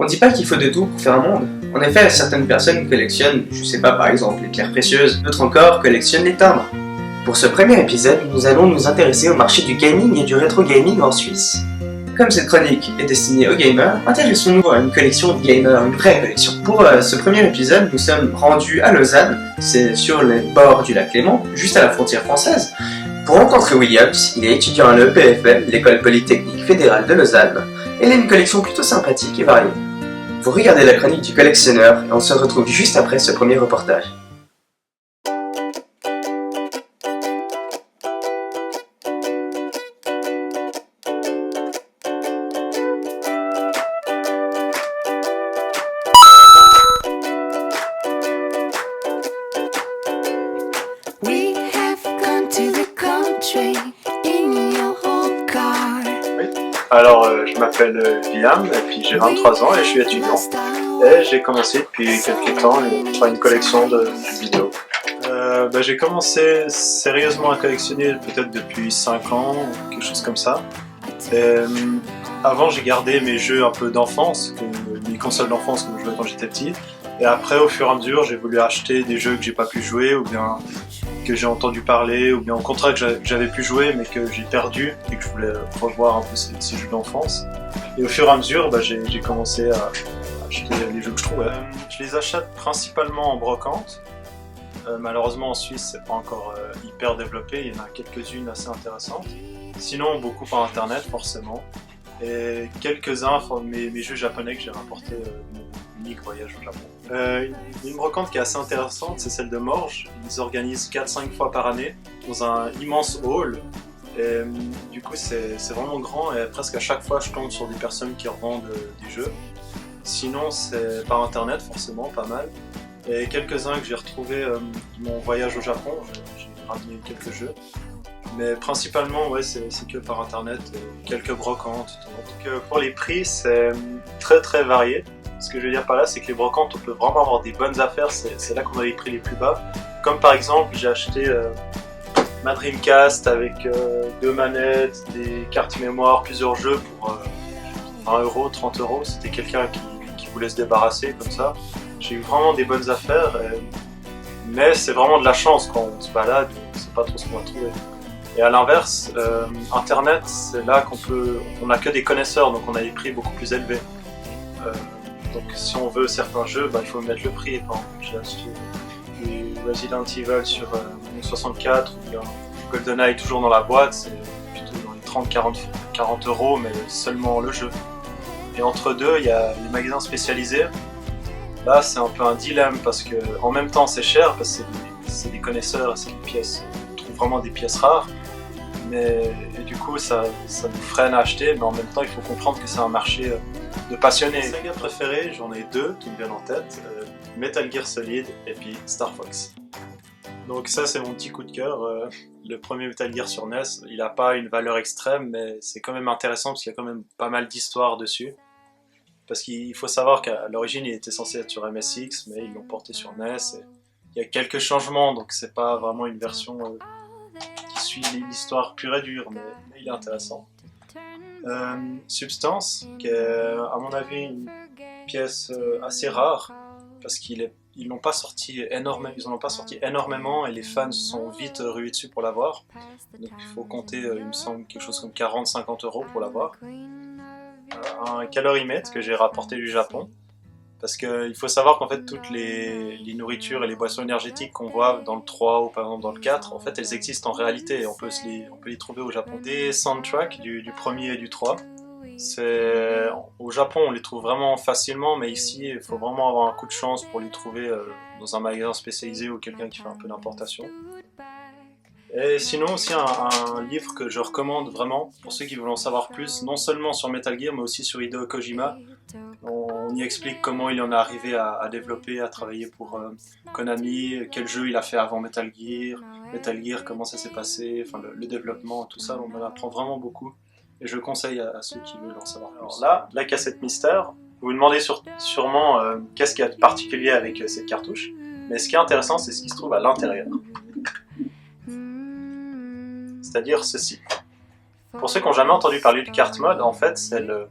On dit pas qu'il faut de tout pour faire un monde. En effet, certaines personnes collectionnent, je sais pas, par exemple les pierres précieuses, d'autres encore collectionnent les timbres. Pour ce premier épisode, nous allons nous intéresser au marché du gaming et du rétro gaming en Suisse. Comme cette chronique est destinée aux gamers, intéressons-nous à une collection de gamers, une vraie collection. Pour ce premier épisode, nous sommes rendus à Lausanne, c'est sur les bords du lac Léman, juste à la frontière française, pour rencontrer Williams. Il est étudiant à l'EPFL, l'école polytechnique fédérale de Lausanne, et il a une collection plutôt sympathique et variée. Vous regardez la chronique du collectionneur et on se retrouve juste après ce premier reportage. Alors, je m'appelle William et puis j'ai 23 ans et je suis étudiant. Et j'ai commencé depuis quelques temps par une collection de jeux vidéo. J'ai commencé sérieusement à collectionner peut-être depuis 5 ans ou quelque chose comme ça. Avant, j'ai gardé mes jeux un peu d'enfance, mes consoles d'enfance que je jouais quand j'étais petit. Et après, au fur et à mesure, j'ai voulu acheter des jeux que j'ai pas pu jouer ou bien que j'ai entendu parler, ou bien au contraire que j'avais pu jouer mais que j'ai perdu et que je voulais revoir un peu ces jeux d'enfance. Et au fur et à mesure, j'ai commencé à acheter les jeux que je trouvais. Je les achète principalement en brocante. Malheureusement en Suisse, c'est pas encore hyper développé, il y en a quelques-unes assez intéressantes. Sinon, beaucoup par internet forcément. Et quelques-uns, mes jeux japonais que j'ai rapportés mon unique voyage au Japon. Une brocante qui est assez intéressante, c'est celle de Morges. Ils organisent 4-5 fois par année dans un immense hall. Et, du coup, c'est vraiment grand et presque à chaque fois, je tombe sur des personnes qui revendent des jeux. Sinon, c'est par internet, forcément, pas mal. Et quelques-uns que j'ai retrouvés de mon voyage au Japon, j'ai ramené quelques jeux. Mais principalement, ouais, c'est que par internet, quelques brocantes. Donc, pour les prix, c'est très très varié. Ce que je veux dire par là, c'est que les brocantes, on peut vraiment avoir des bonnes affaires, c'est là qu'on a les prix les plus bas. Comme par exemple, j'ai acheté ma Dreamcast avec 2 manettes, des cartes mémoire, plusieurs jeux pour 20€, 30€. C'était quelqu'un qui voulait se débarrasser comme ça. J'ai eu vraiment des bonnes affaires, mais c'est vraiment de la chance quand on se balade, on ne sait pas trop ce qu'on va trouver. Et à l'inverse, internet, c'est là on n'a que des connaisseurs, donc on a des prix beaucoup plus élevés. Donc si on veut certains jeux, il faut mettre le prix. Par exemple, j'ai acheté du Resident Evil sur 64 ou bien GoldenEye toujours dans la boîte, c'est plutôt dans les 30-40€, mais seulement le jeu. Et entre deux, il y a les magasins spécialisés. Là, c'est un peu un dilemme parce que en même temps, c'est cher parce que c'est des connaisseurs, c'est des pièces, on trouve vraiment des pièces rares. Et du coup, ça nous freine à acheter, mais en même temps, il faut comprendre que c'est un marché de passionnés. Mes sagas préférées, j'en ai 2 qui me viennent en tête, Metal Gear Solid et puis Star Fox. Donc ça, c'est mon petit coup de cœur. Le premier Metal Gear sur NES, il n'a pas une valeur extrême, mais c'est quand même intéressant parce qu'il y a quand même pas mal d'histoires dessus. Parce qu'il faut savoir qu'à l'origine, il était censé être sur MSX, mais ils l'ont porté sur NES. Et il y a quelques changements, donc c'est pas vraiment une version qui suit l'histoire pure et dure, mais il est intéressant. Substance, qui est à mon avis une pièce assez rare, parce qu'ils n'ont pas sorti énormément et les fans se sont vite rués dessus pour l'avoir. Donc il faut compter, il me semble, quelque chose comme 40-50€ pour l'avoir. Un calorimètre que j'ai rapporté du Japon, parce qu'il faut savoir qu'en fait toutes les nourritures et les boissons énergétiques qu'on voit dans le 3 ou par exemple dans le 4, en fait elles existent en réalité et on peut les trouver au Japon. Des soundtracks du premier et du 3, au Japon on les trouve vraiment facilement, mais ici il faut vraiment avoir un coup de chance pour les trouver dans un magasin spécialisé ou quelqu'un qui fait un peu d'importation. Et sinon aussi un livre que je recommande vraiment pour ceux qui veulent en savoir plus, non seulement sur Metal Gear mais aussi sur Hideo Kojima. On y explique comment il en est arrivé à développer, à travailler pour Konami, quel jeu il a fait avant Metal Gear, comment ça s'est passé, enfin le développement, tout ça, on en apprend vraiment beaucoup. Et je conseille à ceux qui veulent en savoir plus. Alors là, la cassette mystère, vous vous demandez sûrement qu'est-ce qu'il y a de particulier avec cette cartouche, mais ce qui est intéressant c'est ce qui se trouve à l'intérieur. C'est-à-dire ceci. Pour ceux qui n'ont jamais entendu parler de carte mode, en fait, c'est le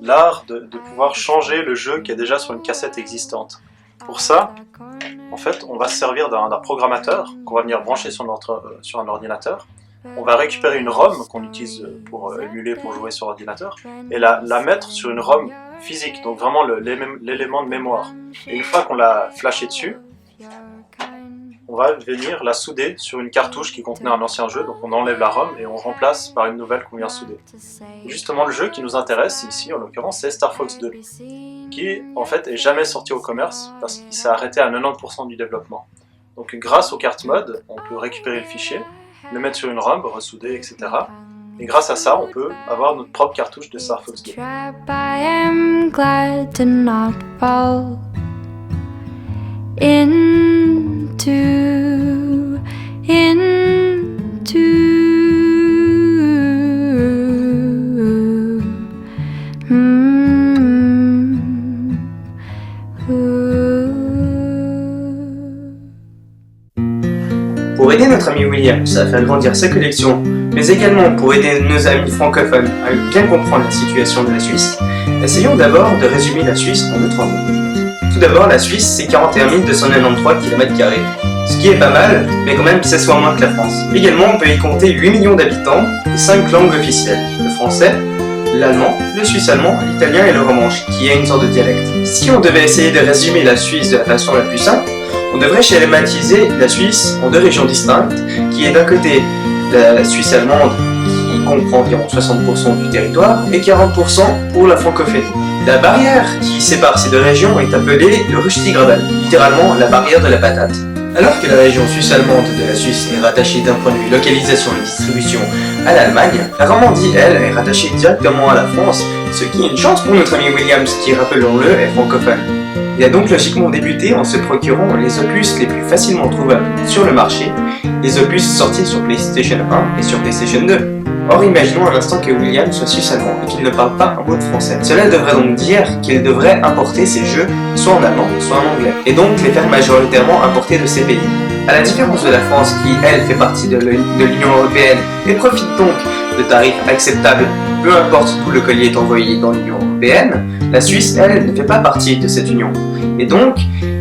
l'art de pouvoir changer le jeu qui est déjà sur une cassette existante. Pour ça, en fait, on va se servir d'un programmateur qu'on va venir brancher sur un ordinateur. On va récupérer une ROM qu'on utilise pour émuler, pour jouer sur ordinateur, et la mettre sur une ROM physique, donc vraiment l'élément de mémoire. Et une fois qu'on l'a flashé dessus, on va venir la souder sur une cartouche qui contenait un ancien jeu, donc on enlève la ROM et on remplace par une nouvelle qu'on vient souder. Justement, le jeu qui nous intéresse ici, en l'occurrence, c'est Star Fox 2, qui en fait est jamais sorti au commerce parce qu'il s'est arrêté à 90% du développement. Donc grâce aux cartes mode, on peut récupérer le fichier, le mettre sur une ROM, ressouder, etc. Et grâce à ça, on peut avoir notre propre cartouche de Star Fox 2. Pour aider notre ami Williams à faire grandir sa collection, mais également pour aider nos amis francophones à bien comprendre la situation de la Suisse, essayons d'abord de résumer la Suisse en 2-3 mots. Tout d'abord, la Suisse, c'est 41 293 km², ce qui est pas mal, mais quand même 16 fois moins que la France. Également, on peut y compter 8 millions d'habitants et 5 langues officielles, le français, l'allemand, le suisse-allemand, l'italien et le romanche, qui est une sorte de dialecte. Si on devait essayer de résumer la Suisse de la façon la plus simple, on devrait schématiser la Suisse en 2 régions distinctes, qui est d'un côté la Suisse allemande, qui comprend environ 60% du territoire, et 40% pour la francophonie. La barrière qui sépare ces 2 régions est appelée le Rüstigraben, littéralement la barrière de la patate. Alors que la région suisse-allemande de la Suisse est rattachée d'un point de vue localisation et distribution à l'Allemagne, la Romandie, elle, est rattachée directement à la France, ce qui est une chance pour notre ami Williams qui, rappelons-le, est francophone. Il a donc logiquement débuté en se procurant les opus les plus facilement trouvables sur le marché, les opus sortis sur PlayStation 1 et sur PlayStation 2. Or, imaginons un instant que William soit suisse-allemand et qu'il ne parle pas un mot de français. Cela devrait donc dire qu'il devrait importer ses jeux soit en allemand, soit en anglais, et donc les faire majoritairement importer de ces pays. À la différence de la France qui, elle, fait partie de l'Union Européenne et profite donc de tarifs acceptables, peu importe d'où le colis est envoyé dans l'Union Européenne, la Suisse, elle, ne fait pas partie de cette union. Et donc,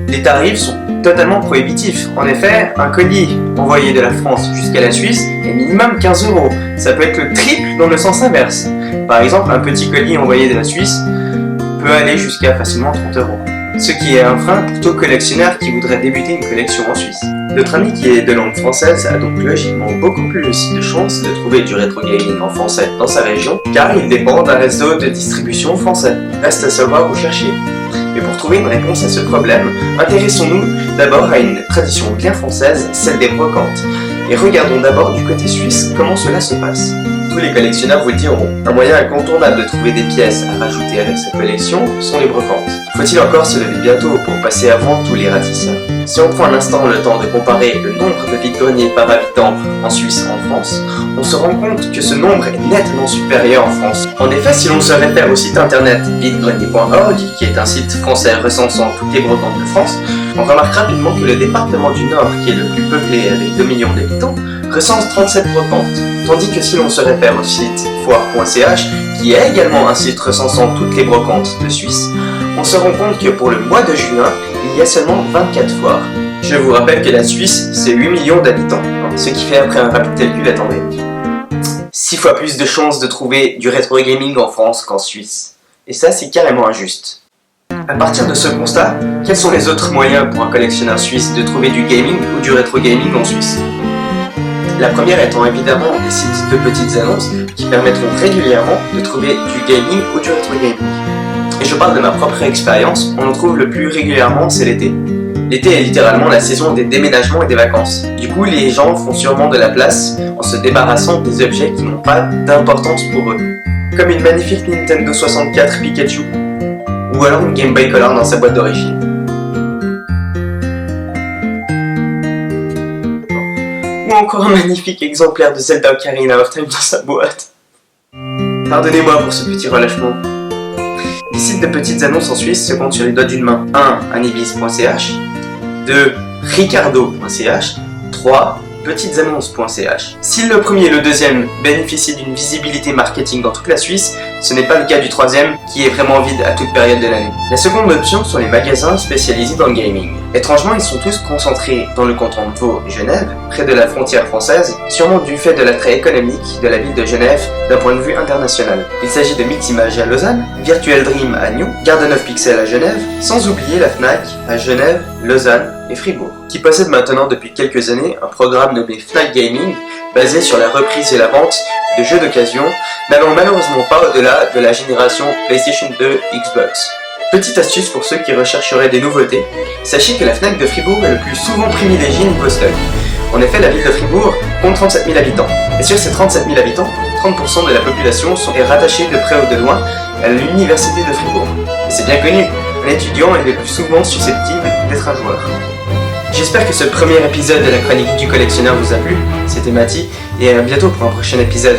les tarifs sont totalement prohibitifs. En effet, un colis envoyé de la France jusqu'à la Suisse est minimum 15 €. Ça peut être le triple dans le sens inverse. Par exemple, un petit colis envoyé de la Suisse peut aller jusqu'à facilement 30 €. Ce qui est un frein pour tout collectionneur qui voudrait débuter une collection en Suisse. Notre ami qui est de langue française a donc logiquement beaucoup plus de chances de trouver du rétro gaming en français dans sa région, car il dépend d'un réseau de distribution français. Reste à savoir où chercher. Mais pour trouver une réponse à ce problème, intéressons-nous d'abord à une tradition bien française, celle des brocantes. Et regardons d'abord du côté suisse comment cela se passe. Tous les collectionneurs vous le diront, un moyen incontournable de trouver des pièces à rajouter avec sa collection sont les brocantes. Faut-il encore se lever bientôt pour passer avant tous les ratisseurs? Si on prend un instant le temps de comparer le nombre de vide-greniers par habitant en Suisse et en France, on se rend compte que ce nombre est nettement supérieur en France. En effet, si l'on se réfère au site internet videgrenier.org, qui est un site français recensant toutes les brocantes de France, on remarque rapidement que le département du Nord, qui est le plus peuplé avec 2 millions d'habitants, recense 37 brocantes, tandis que si l'on se réfère au site foire.ch, qui est également un site recensant toutes les brocantes de Suisse, on se rend compte que pour le mois de juin, il y a seulement 24 foires. Je vous rappelle que la Suisse, c'est 8 millions d'habitants, ce qui fait après un rapide calcul, attendez, 6 fois plus de chances de trouver du rétro gaming en France qu'en Suisse. Et ça, c'est carrément injuste. À partir de ce constat, quels sont les autres moyens pour un collectionneur suisse de trouver du gaming ou du rétro gaming en Suisse? La première étant évidemment des sites de petites annonces qui permettront régulièrement de trouver du gaming ou du rétro gaming. Et je parle de ma propre expérience, on en trouve le plus régulièrement, c'est l'été. L'été est littéralement la saison des déménagements et des vacances. Du coup, les gens font sûrement de la place en se débarrassant des objets qui n'ont pas d'importance pour eux. Comme une magnifique Nintendo 64 Pikachu, ou alors une Game Boy Color dans sa boîte d'origine. Ou encore un magnifique exemplaire de Zelda Ocarina of Time dans sa boîte. Pardonnez-moi pour ce petit relâchement. Les sites de petites annonces en Suisse se comptent sur les doigts d'une main. 1. Anibis.ch 2. Ricardo.ch 3. petitesannonces.ch. Si le premier et le deuxième bénéficient d'une visibilité marketing dans toute la Suisse, ce n'est pas le cas du troisième qui est vraiment vide à toute période de l'année. La seconde option sont les magasins spécialisés dans le gaming. Étrangement, ils sont tous concentrés dans le canton de Vaud et Genève, près de la frontière française, sûrement du fait de l'attrait économique de la ville de Genève d'un point de vue international. Il s'agit de Miximage à Lausanne, Virtual Dream à Nyon, Garden of Pixel à Genève, sans oublier la Fnac à Genève, Lausanne et Fribourg, qui possède maintenant depuis quelques années un programme nommé Fnac Gaming, basé sur la reprise et la vente de jeux d'occasion, n'allant malheureusement pas au-delà de la génération PlayStation 2 Xbox. Petite astuce pour ceux qui rechercheraient des nouveautés, sachez que la Fnac de Fribourg est le plus souvent privilégiée niveau stock. En effet, la ville de Fribourg compte 37 000 habitants, et sur ces 37 000 habitants, 30% de la population est rattachée de près ou de loin à l'université de Fribourg. Et c'est bien connu, un étudiant est le plus souvent susceptible d'être un joueur. J'espère que ce premier épisode de la chronique du collectionneur vous a plu, c'était Mathie, et à bientôt pour un prochain épisode.